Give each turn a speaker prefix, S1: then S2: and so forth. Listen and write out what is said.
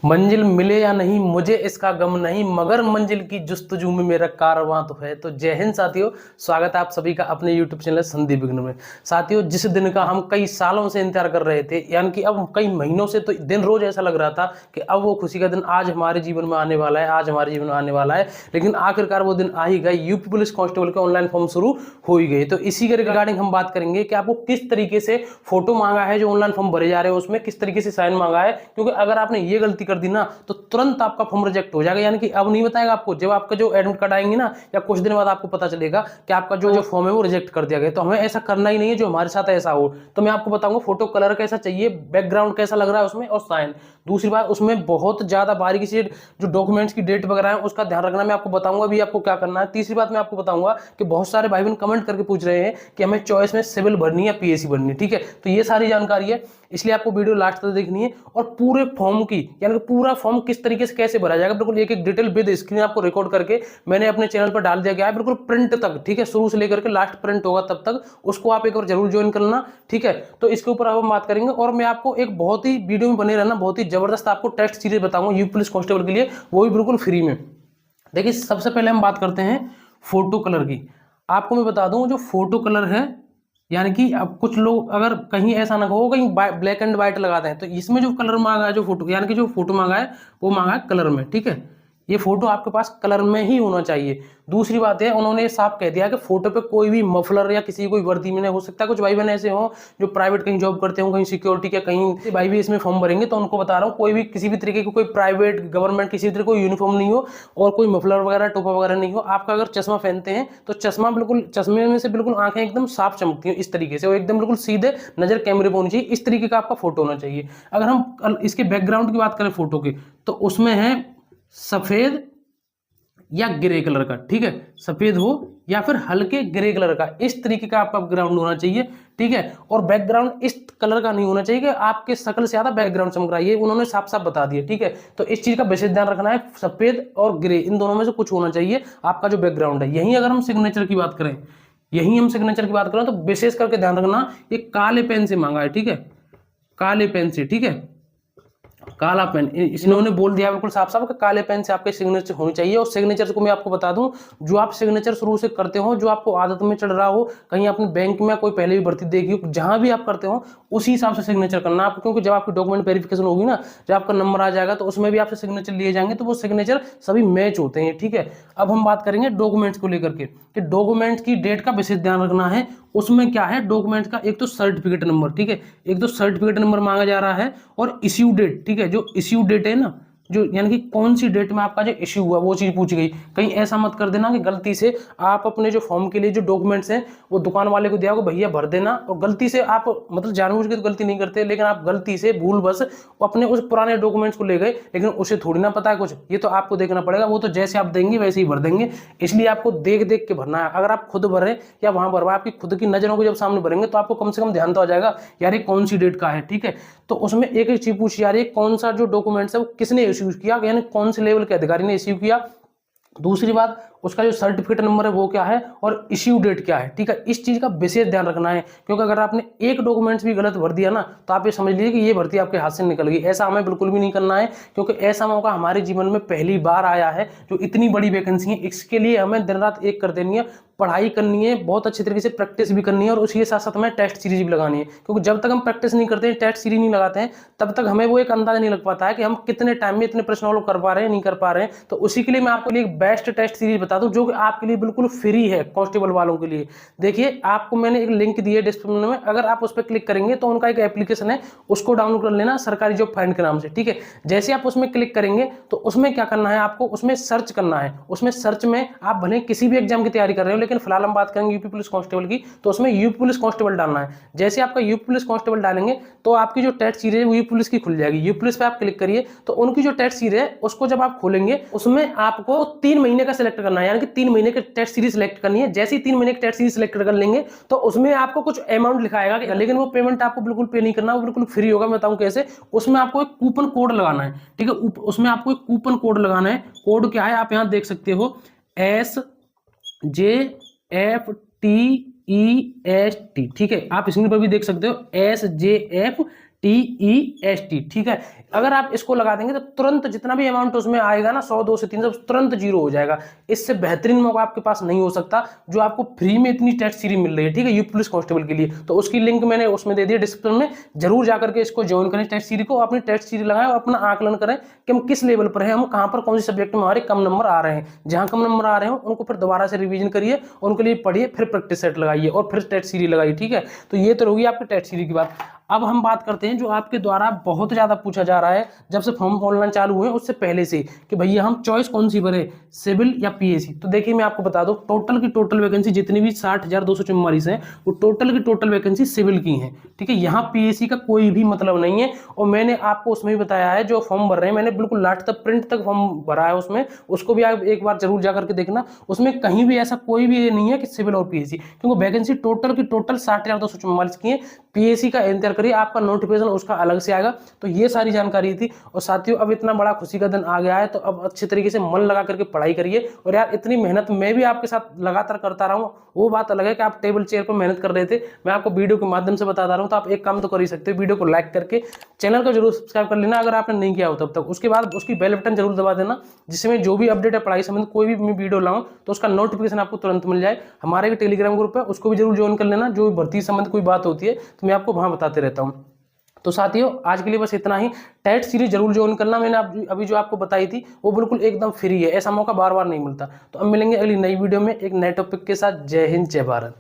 S1: मंजिल मिले या नहीं मुझे इसका गम नहीं, मगर मंजिल की जुस्तजू में मेरा कारवां तो है। तो जय हिंद साथियों, स्वागत है आप सभी का अपने YouTube चैनल संदीप विघ्न में। साथियों, जिस दिन का हम कई सालों से इंतजार कर रहे थे, यानी कि अब कई महीनों से, तो दिन रोज ऐसा लग रहा था कि अब वो खुशी का दिन आज हमारे जीवन में आने वाला है, आज हमारे जीवन में आने वाला है। लेकिन आखिरकार वो दिन आ ही गए, यूपी पुलिस कांस्टेबल के ऑनलाइन फॉर्म शुरू हो ही गए। तो इसी के रिगार्डिंग हम बात करेंगे कि आपको किस तरीके से फोटो मांगा है, जो ऑनलाइन फॉर्म भरे जा रहे हैं उसमें किस तरीके से साइन मांगा है। क्योंकि अगर आपने ये गलती कर दी ना तो तुरंत आपका फॉर्म रिजेक्ट हो जाएगा। यानी कि अब नहीं बताएगा आपको, जब आपका जो एडमिट कार्ड आएंगे ना या कुछ दिन बाद आपको पता चलेगा कि आपका जो फॉर्म है वो रिजेक्ट कर दिया गया। तो हमें ऐसा करना ही नहीं है जो हमारे साथ ऐसा हो। तो मैं आपको बताऊंगा फोटो कलर कैसा चाहिए, बैकग्राउंड कैसा लग रहा है उसमें, और साइन। दूसरी बात, उसमें बहुत ज्यादा बारीकी से जो डॉक्यूमेंट्स की डेट वगैरह है उसका ध्यान रखना, मैं आपको बताऊंगा भी आपको क्या करना है। तीसरी बात मैं आपको बताऊंगा कि बहुत सारे भाई बहन कमेंट करके पूछ रहे हैं कि हमें चॉइस में सिविल भरनी है, पीएससी भरनी है। ठीक है, तो ये सारी जानकारी है, इसलिए आपको वीडियो लास्ट तक देखनी है। और पूरे फॉर्म की, यानी कि पूरा फॉर्म किस तरीके से कैसे भरा जाएगा, बिल्कुल एक एक डिटेल विद स्क्रीन आपको रिकॉर्ड करके मैंने अपने चैनल पर डाल दिया गया है, बिल्कुल प्रिंट तक। ठीक है, शुरू से लेकर के लास्ट प्रिंट होगा, तब तक उसको आप एक बार जरूर ज्वाइन करना। ठीक है, तो इसके ऊपर अब हम बात करेंगे। और मैं आपको एक बहुत ही वीडियो में बने रहना, बहुत ही जबरदस्त आपको टेस्ट सीरीज बताऊंगा यूपी पुलिस कांस्टेबल के लिए, वो भी बिल्कुल फ्री में। देखिए, सबसे पहले हम बात करते हैं फोटो कलर की। आपको मैं बता दूं, जो फोटो कलर है, यानी कि अब कुछ लोग अगर कहीं ऐसा ना हो, कहीं ब्लैक एंड व्हाइट लगाते हैं, तो इसमें जो कलर मांगा है, जो फोटो, यानी कि जो फोटो मांगा है वो मांगा है कलर में। ठीक है, ये फोटो आपके पास कलर में ही होना चाहिए। दूसरी बात है, उन्होंने साफ कह दिया कि फोटो पे कोई भी मफलर या किसी कोई वर्दी में नहीं हो सकता। कुछ भाई बहन ऐसे हो जो प्राइवेट कहीं जॉब करते हो, कहीं सिक्योरिटी के कहीं भाई भी इसमें फॉर्म भरेंगे, तो उनको बता रहा हूँ कोई भी किसी भी तरीके की कोई प्राइवेट गवर्नमेंट किसी भी तरह कोई यूनिफॉर्म नहीं हो और कोई मफलर वगैरह टोपा वगैरह नहीं हो। आपका अगर चश्मा पहनते हैं तो चश्मा बिल्कुल, चश्मे में से बिल्कुल आंखें एकदम साफ चमकती हैं इस तरीके से, और एकदम बिल्कुल सीधे नजर कैमरे पर होनी चाहिए, इस तरीके का आपका फोटो होना चाहिए। अगर हम इसके बैकग्राउंड की बात करें फोटो की, तो उसमें है सफेद या ग्रे कलर का। ठीक है, सफेद हो या फिर हल्के ग्रे कलर का, इस तरीके का आपका बैकग्राउंड होना चाहिए। ठीक है, और बैकग्राउंड इस कलर का नहीं होना चाहिए कि आपके शक्ल से ज्यादा बैकग्राउंड चमक रहा है, ये उन्होंने साफ साफ बता दिया। ठीक है, तो इस चीज का विशेष ध्यान रखना है, सफेद और ग्रे इन दोनों में से कुछ होना चाहिए आपका जो बैकग्राउंड है। यही अगर हम सिग्नेचर की बात करें, तो विशेष करके ध्यान रखना, ये काले पेन से मांगा है। ठीक है, काले पेन से। ठीक है, काला पेन इन्होंने बोल दिया बिल्कुल साफ साफ कि काले पेन से आपके सिग्नेचर होनी चाहिए। और सिग्नेचर को मैं आपको बता दूं, जो आप सिग्नेचर शुरू से करते हो, जो आपको आदत में चढ़ रहा हो, कहीं आपने बैंक में कोई पहले भी भर्ती देखी हो, जहां भी आप करते हो उसी हिसाब से सिग्नेचर करना आप। क्योंकि जब आपकी डॉक्यूमेंट वेरिफिकेशन होगी ना, जब आपका नंबर आ जाएगा, तो उसमें भी आपसे सिग्नेचर लिए जाएंगे, तो वो सिग्नेचर सभी मैच होते हैं। ठीक है, अब हम बात करेंगे डॉक्यूमेंट्स को लेकर के, कि डॉक्यूमेंट्स की डेट का विशेष ध्यान रखना है। उसमें क्या है, डॉक्यूमेंट्स का एक तो सर्टिफिकेट नंबर, ठीक है, एक तो सर्टिफिकेट नंबर मांगा जा रहा है, और इश्यू डेट। ठीक है, जो इश्यू डेट है ना, जो यानी कि कौन सी डेट में आपका जो इश्यू हुआ वो चीज पूछी गई। कहीं ऐसा मत कर देना कि गलती से आप अपने जो फॉर्म के लिए जो डॉक्यूमेंट्स हैं वो दुकान वाले को दिया, को भैया भर देना, और गलती से आप, मतलब जानबूझ के तो गलती नहीं करते, लेकिन आप गलती से भूल बस अपने उस पुराने डॉक्यूमेंट्स को ले गए, लेकिन उसे थोड़ी ना पता है कुछ, ये तो आपको देखना पड़ेगा। वो तो जैसे आप देंगे वैसे ही भर देंगे, इसलिए आपको देख देख के भरना है। अगर आप खुद भरें या वहां भरवा, आपकी खुद की नजरों को जब सामने भरेंगे तो आपको कम से कम ध्यान तो आ जाएगा, यार ये कौन सी डेट का है। ठीक है, तो उसमें एक एक चीज पूछी जा रही है, कौन सा जो डॉक्यूमेंट्स है वो किसने इश्यू किया, यानी कौन से लेवल के अधिकारी ने इश्यू किया। दूसरी बात, उसका जो सर्टिफिकेट नंबर है वो क्या है, और इश्यू डेट क्या है। ठीक है, इस चीज का विशेष ध्यान रखना है, क्योंकि अगर आपने एक डॉक्यूमेंट्स भी गलत भर दिया ना, तो आप ये समझ लीजिए कि ये भर्ती आपके हाथ से निकल गई। ऐसा हमें बिल्कुल भी नहीं करना है, क्योंकि ऐसा मौका हमारे जीवन में पहली बार आया है, जो इतनी बड़ी वैकेंसी है, इसके लिए हमें दिन रात एक कर देनी है, पढ़ाई करनी है, बहुत अच्छी तरीके से प्रैक्टिस भी करनी है, और उसके साथ साथ हमें टेस्ट सीरीज भी लगानी है। क्योंकि जब तक हम प्रैक्टिस नहीं करते हैं, टेस्ट सीरीज नहीं लगाते हैं, तब तक हमें वो एक अंदाजा नहीं लग पाता है कि हम कितने टाइम में इतने प्रश्न कर पा रहे हैं, नहीं कर पा रहे हैं। तो उसी के लिए मैं आपके लिए एक बेस्ट टेस्ट सीरीज बता दूं, जो कि आपके लिए बिल्कुल फ्री है, कांस्टेबल वालों के लिए। देखिए, आपको मैंने एक लिंक दी है डिस्क्रिप्शन में, अगर आप उस पर क्लिक करेंगे तो उनका एक एप्लीकेशन है, उसको डाउनलोड कर लेना, सरकारी जॉब फाइंड के नाम से। ठीक है, जैसे आप उसमें क्लिक करेंगे तो उसमें क्या करना है, आपको उसमें सर्च करना है। उसमें सर्च में आप भले किसी भी एग्जाम की तैयारी कर रहे हो, लेकिन फिलहाल हम बात करेंगे यूपी पुलिस कांस्टेबल की, तो उसमें यूपी पुलिस कांस्टेबल डालना है। जैसे आपका यूपी पुलिस कांस्टेबल डालेंगे तो आपकी जो टेस्ट सीरीज है वो यूपी पुलिस की खुल जाएगी। यूपी पुलिस पे आप क्लिक करिए, तो उनकी जो टेस्ट सीरीज है उसको जब आप खोलेंगे, उसमें आपको 3 महीने का सिलेक्ट करना है, यानी कि 3 महीने की टेस्ट सीरीज सिलेक्ट करनी है। जैसे ही 3 महीने की टेस्ट सीरीज सिलेक्ट कर लेंगे तो उसमें आपको कुछ अमाउंट लिखाएगा, लेकिन वो पेमेंट आपको बिल्कुल पे नहीं करना, वो बिल्कुल फ्री होगा। मैं बताऊं कैसे, उसमें आपको एक कूपन कोड लगाना है। ठीक है, उसमें आपको एक कूपन कोड लगाना है। कोड क्या है, आप यहां देख सकते हो, SJFTEST। ठीक है, आप स्क्रीन पर भी देख सकते हो, SJFTEST। TEST, ठीक है। अगर आप इसको लगा देंगे तो तुरंत जितना भी अमाउंट उसमें आएगा ना, 100 200 300 तुरंत जीरो हो जाएगा। इससे बेहतरीन मौका आपके पास नहीं हो सकता जो आपको फ्री में इतनी टेस्ट सीरीज मिल रही है, ठीक है, यूपी पुलिस कांस्टेबल के लिए। तो उसकी लिंक मैंने उसमें दे दी डिस्क्रिप्शन में, जरूर जाकर के इसको ज्वाइन करें टेस्ट सीरीज को, अपनी टेस्ट सीरीज लगाएं और अपना आकलन करें कि हम किस लेवल पर हैं, हम कहां पर कौन से सब्जेक्ट में हमारे कम नंबर आ रहे हैं। जहां कम नंबर आ रहे हो उनको फिर दोबारा से रिवीजन करिए, उनके लिए पढ़िए, फिर प्रैक्टिस सेट लगाइए और फिर टेस्ट सीरीज लगाइए, ठीक है। तो ये तो होगी आपकी टेस्ट सीरीज की बात। अब हम बात करते हैं जो आपके द्वारा बहुत ज्यादा पूछा जा रहा है जब से फॉर्म ऑनलाइन चालू हुए उससे पहले से, कि भैया हम चॉइस कौन सी भरे, सिविल या पीएसी। तो देखिए मैं आपको बता दूं, टोटल की टोटल वैकेंसी जितनी भी 60,244 है वो टोटल की टोटल वैकेंसी सिविल की है, ठीक है। यहाँ पीएसी का कोई भी मतलब नहीं है। और मैंने आपको उसमें भी बताया है जो फॉर्म भर रहे हैं, मैंने बिल्कुल लास्ट तक प्रिंट तक फॉर्म भरा है उसमें, उसको भी आप एक बार जरूर जाकर के देखना। उसमें कहीं भी ऐसा कोई भी ये नहीं है कि सिविल और पीएसी, क्योंकि वैकेंसी टोटल की टोटल 60,244 की है। पीएसी का इंतजार करिए, आपका नोटिफिकेशन उसका अलग से आएगा। तो ये सारी जानकारी थी। और साथियों अब इतना बड़ा खुशी का दिन आ गया है तो अब अच्छे तरीके से मन लगा करके पढ़ाई करिए। और यार इतनी मेहनत मैं भी आपके साथ लगातार करता रहा हूँ, वो बात अलग है कि आप टेबल चेयर पर मेहनत कर रहे थे, मैं आपको वीडियो के माध्यम से बताता रहा हूँ। तो आप एक काम तो कर ही सकते हो, वीडियो को लाइक करके चैनल को जरूर सब्सक्राइब कर लेना अगर आपने नहीं किया हो तब तक। उसके बाद उसकी बेल बटन जरूर दबा देना, जिसमें जो भी अपडेट है पढ़ाई संबंधित कोई भी मैं वीडियो लाऊं तो उसका नोटिफिकेशन आपको तुरंत मिल जाए। हमारे एक टेलीग्राम ग्रुप है, उसको भी जरूर ज्वाइन कर लेना। जो भर्ती संबंधित कोई बात होती है तो मैं आपको वहां बताते रहता हूँ। तो साथियों आज के लिए बस इतना ही। टेट सीरीज जरूर ज्वाइन करना, मैंने अभी जो आपको बताई थी वो बिल्कुल एकदम फ्री है, ऐसा मौका बार बार नहीं मिलता। तो अब मिलेंगे अगली नई वीडियो में एक नए टॉपिक के साथ। जय हिंद, जय भारत।